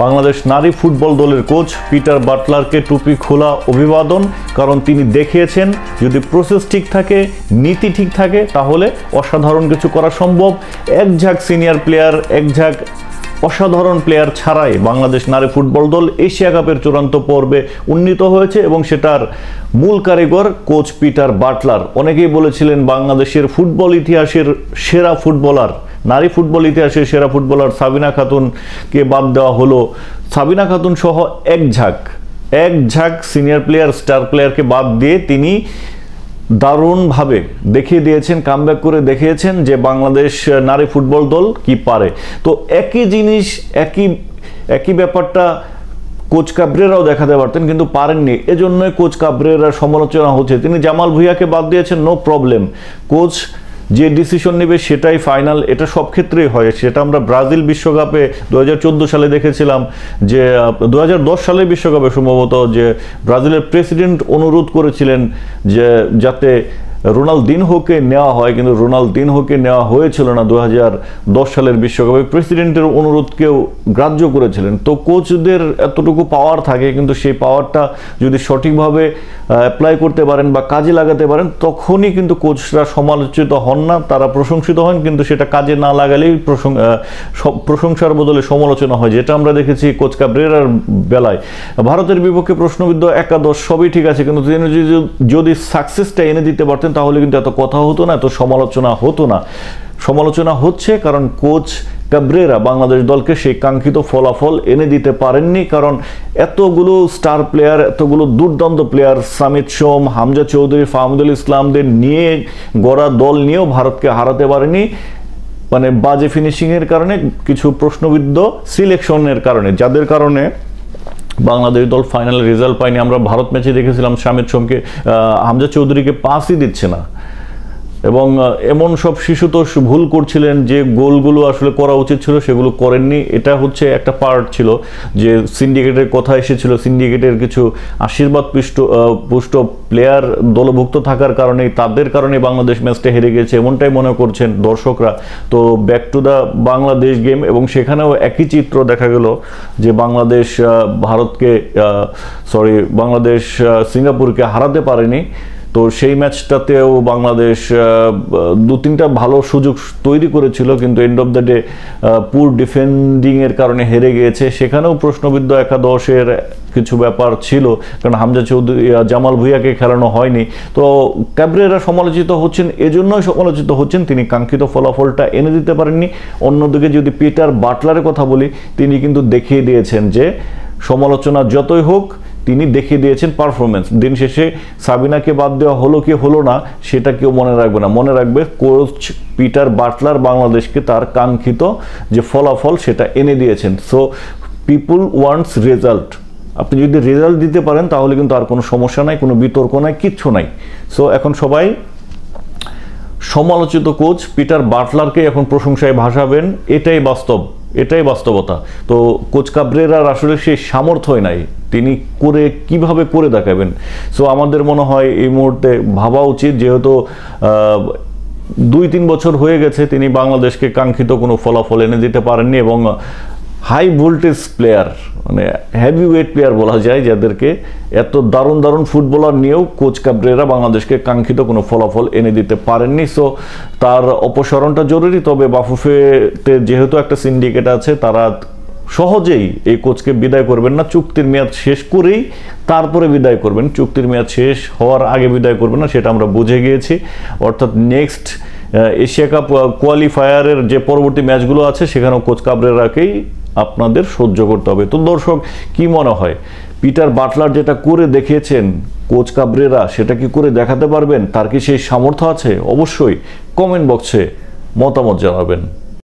বাংলাদেশ নারী ফুটবল দলের coach Peter বাটলারকে টুপি খোলা অভিবাদন, কারণ তিনি দেখিয়েছেন যদি প্রসেস ঠিক থাকে, নীতি ঠিক থাকে, তাহলে অসাধারণ কিছু করা সম্ভব। এক ঝাঁক সিনিয়র প্লেয়ার, এক ঝাঁক অসাধারণ প্লেয়ার ছাড়াই বাংলাদেশ নারী ফুটবল দল এশিয়া কাপের চূড়ান্ত পর্বে উন্নীত হয়েছে এবং সেটার মূল কারিগর কোচ পিটার বাটলার। অনেকেই বলেছিলেন বাংলাদেশের ফুটবল ইতিহাসের সেরা ফুটবলার, নারী ফুটবল ইতিহাসের সেরা ফুটবলার সাবিনা খাতুনকে বাদ দেওয়া হলো। সাবিনা খাতুন সহ এক ঝাঁক সিনিয়র প্লেয়ার, স্টার প্লেয়ারকে বাদ দিয়ে তিনি দারুণভাবে দেখিয়ে দিয়েছেন, কামব্যাক করে দেখিয়েছেন যে বাংলাদেশ নারী ফুটবল দল কি পারে। তো একই জিনিস, একই ব্যাপারটা কোচ কাবরেরাও দেখাতে পারতেন, কিন্তু পারেননি। এজন্যই কোচ কাবরেরার সমালোচনা হচ্ছে। তিনি জামাল ভুঁইয়াকে বাদ দিয়েছেন, নো প্রবলেম, কোচ যে ডিসিশন নেবে সেটাই ফাইনাল, এটা সব ক্ষেত্রেই হয়। সেটা আমরা ব্রাজিল বিশ্বকাপে 2014 সালে দেখেছিলাম, যে 2010 সালের বিশ্বকাপে সম্ভবত, যে ব্রাজিলের প্রেসিডেন্ট অনুরোধ করেছিলেন যে যাতে রোনালদিনহোকে নেওয়া হয়, কিন্তু রোনালদিনহোকে নেওয়া হয়েছিল না 2010 সালের বিশ্বকাপে। প্রেসিডেন্টের অনুরোধকেও গ্রাহ্য করেছিলেন। তো কোচদের এতটুকু পাওয়ার থাকে, কিন্তু সেই পাওয়ারটা যদি সঠিকভাবে অ্যাপ্লাই করতে পারেন বা কাজে লাগাতে পারেন, তখনই কিন্তু কোচরা সমালোচিত হন না, তারা প্রশংসিত হন। কিন্তু সেটা কাজে না লাগালেই প্রশংসার বদলে সমালোচনা হয়, যেটা আমরা দেখেছি কোচ কাবরেরার বেলায়। ভারতের বিপক্ষে প্রশ্নবিদ্ধ একাদশ সবই ঠিক আছে, কিন্তু তিনি যদি সাকসেসটা এনে দিতে পারতেন তাহলে কিন্তু এত কথা হতো না, এত সমালোচনা হতো না। সমালোচনা হচ্ছে কারণ কোচ কাবরেরা বাংলাদেশ দলকে সেই কাঙ্ক্ষিত ফলাফল এনে দিতে পারেননি, কারণ এতগুলো স্টার প্লেয়ার, এতগুলো দুর্দান্ত প্লেয়ার, সামিত সোম, হামজা চৌধুরী, ফাহমুদুল ইসলামদের নিয়ে গড়া দল নিয়েও ভারতকে হারাতে পারেনি, মানে বাজে ফিনিশিংয়ের কারণে, কিছু প্রশ্নবিদ্ধ সিলেকশনের কারণে, যাদের কারণে বাংলাদেশ দল ফাইনালে রেজাল্ট পায়নি। আমরা ভারত ম্যাচে দেখেছিলাম সামিত সোমকে, হামজা চৌধুরীকে পাসই দিচ্ছে না, এবং এমন সব শিশুতোষ ভুল করছিলেন যে গোলগুলো আসলে করা উচিত ছিল সেগুলো করেননি। এটা হচ্ছে একটা পার্ট ছিল যে সিন্ডিকেটের কথা এসেছিল, সিন্ডিকেটের কিছু আশীর্বাদ পুষ্ট প্লেয়ার দলভুক্ত থাকার কারণেই, তাদের কারণে বাংলাদেশ ম্যাচটা হেরে গেছে, এমনটাই মনে করছেন দর্শকরা। তো back to the Bangladesh game, এবং সেখানেও একই চিত্র দেখা গেল যে বাংলাদেশ বাংলাদেশ সিঙ্গাপুরকে হারাতে পারেনি। তো সেই ম্যাচটাতেও বাংলাদেশ 2-3টা ভালো সুযোগ তৈরি করেছিল, কিন্তু এন্ড অফ দ্য ডে পুর ডিফেন্ডিংয়ের কারণে হেরে গিয়েছে। সেখানেও প্রশ্নবিদ্ধ একাদশের কিছু ব্যাপার ছিল, কারণ হামজা চৌধুরী, জামাল ভুঁইয়াকে খেলানো হয়নি। তো কাবরেরা সমালোচিত হচ্ছেন, এজন্যই সমালোচিত হচ্ছেন তিনি কাঙ্ক্ষিত ফলাফলটা এনে দিতে পারেননি। অন্যদিকে যদি পিটার বাটলারের কথা বলি, তিনি কিন্তু দেখিয়ে দিয়েছেন যে সমালোচনা যতই হোক, তিনি দেখিয়ে দিয়েছেন পারফরমেন্স। দিন শেষে সাবিনাকে বাদ দেওয়া হলো কি হলো না সেটা কেউ মনে রাখবে না, মনে রাখবে কোচ পিটার বাটলার বাংলাদেশকে তার কাঙ্ক্ষিত যে ফলাফল সেটা এনে দিয়েছেন। সো পিপুল ওয়ান্টস রেজাল্ট। আপনি যদি রেজাল্ট দিতে পারেন তাহলে কিন্তু আর কোনো সমস্যা নাই, কোনো বিতর্ক নাই, কিচ্ছু নাই। সো এখন সবাই সমালোচিত কোচ পিটার বাটলারকে এখন প্রশংসায় ভাসাবেন, এটাই বাস্তবতা। তো কোচ কাবরেরার আসলে সেই সামর্থ্যই নাই, তিনি কিভাবে করে দেখাবেন। সো আমাদের মনে হয় এই মুহূর্তে ভাবা উচিত, যেহেতু 2-3 বছর হয়ে গেছে তিনি বাংলাদেশকে কাঙ্ক্ষিত কোনো ফলাফল এনে দিতে পারেননি, এবং হাই ভোল্টেজ প্লেয়ার, মানে হেভি ওয়েট প্লেয়ার বলা যায় যাদেরকে, এত দারুণ ফুটবলার নিয়েও কোচ কাবরেরা বাংলাদেশকে কাঙ্ক্ষিত কোনো ফলাফল এনে দিতে পারেননি। সো তার অপসারণটা জরুরি। তবে বাফুফেতে যেহেতু একটা সিন্ডিকেট আছে, তারা সহজেই এই কোচকে বিদায় করবেন না, চুক্তির মেয়াদ শেষ করেই তারপরে বিদায় করবেন। চুক্তির মেয়াদ শেষ হওয়ার আগে বিদায় করবেন না, সেটা আমরা বুঝে গিয়েছি। অর্থাৎ নেক্সট এশিয়া কাপ কোয়ালিফায়ারের যে পরবর্তী ম্যাচগুলো আছে সেখানেও কোচ কাবরেরাকেই আপনাদের সহ্য করতে হবে। তো দর্শক, কি মনে হয় পিটার বাটলার যেটা করে দেখিয়েছেন কোচ কাবরেরা, সেটা কি করে দেখাতে পারবেন? তার কি সেই সামর্থ্য আছে? অবশ্যই কমেন্ট বক্সে মতামত জানাবেন।